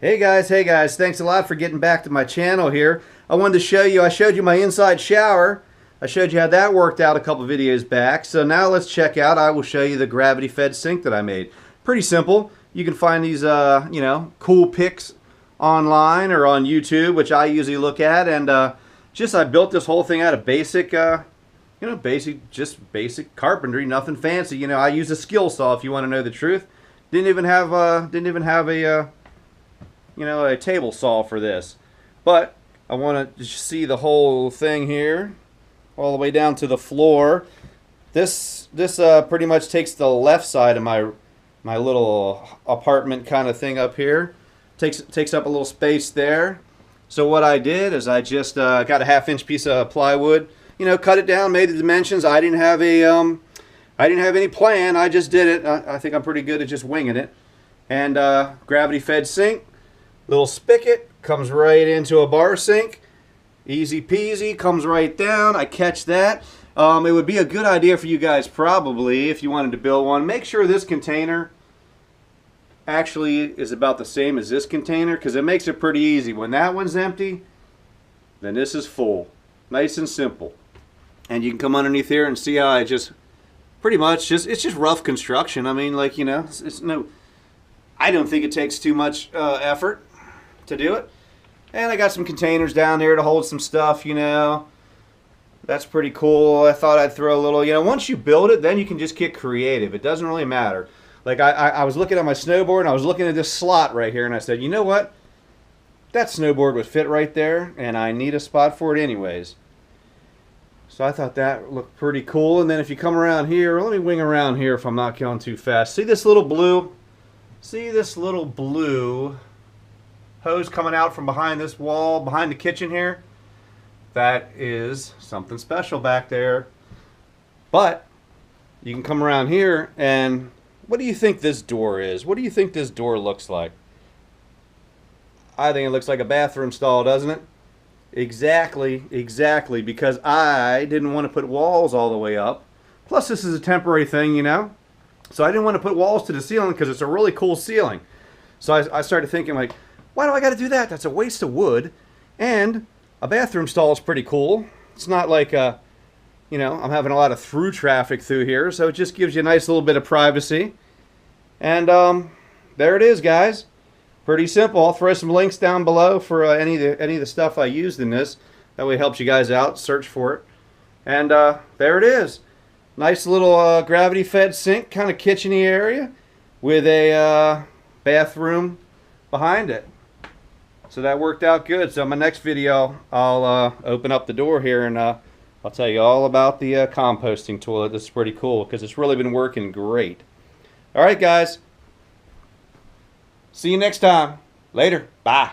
Hey guys, thanks a lot for getting back to my channel here. I wanted to show you, I showed you my inside shower. I showed you how that worked out a couple videos back. So now let's check out, I will show you the gravity fed sink that I made. Pretty simple. You can find these, cool pics online or on YouTube, which I usually look at. And I built this whole thing out of basic, basic carpentry, nothing fancy. I use a skill saw if you want to know the truth. Didn't even have a table saw for this. But I want to see the whole thing here, all the way down to the floor. This pretty much takes the left side of my little apartment kind of thing up here. Takes up a little space there. So what I did is I just got a 1/2 inch piece of plywood, cut it down, made the dimensions. I didn't have any plan. I just did it. I think I'm pretty good at just winging it. And gravity fed sink. Little spigot comes right into a bar sink. Easy peasy, comes right down. I catch that. It would be a good idea for you guys probably, if you wanted to build one, make sure this container actually is about the same as this container, because it makes it pretty easy. When that one's empty, then this is full. Nice and simple. And you can come underneath here and see how I just pretty much it's just rough construction. I mean, like, it's no, I don't think it takes too much effort to do it. And I got some containers down there to hold some stuff, That's pretty cool. I thought I'd throw a little, once you build it, then you can just get creative. It doesn't really matter. Like I was looking at my snowboard and I was looking at this slot right here and I said, you know what? That snowboard would fit right there and I need a spot for it anyways. So I thought that looked pretty cool. And then if you come around here, let me wing around here if I'm not going too fast. See this little blue? See this little blue hose coming out from behind this wall, behind the kitchen here? That is something special back there. But you can come around here and what do you think this door is? What do you think this door looks like? I think it looks like a bathroom stall, doesn't it? Exactly, because I didn't want to put walls all the way up. Plus this is a temporary thing, So I didn't want to put walls to the ceiling because it's a really cool ceiling. So I started thinking, like, why do I got to do that? That's a waste of wood. And a bathroom stall is pretty cool. It's not like, I'm having a lot of through traffic through here. So it just gives you a nice little bit of privacy. And there it is, guys. Pretty simple. I'll throw some links down below for any of the stuff I used in this. That way it helps you guys out. Search for it. And there it is. Nice little gravity-fed sink, kind of kitchen-y area with a bathroom behind it. So that worked out good. So in my next video, I'll open up the door here and I'll tell you all about the composting toilet. This is pretty cool because it's really been working great. All right, guys. See you next time. Later. Bye.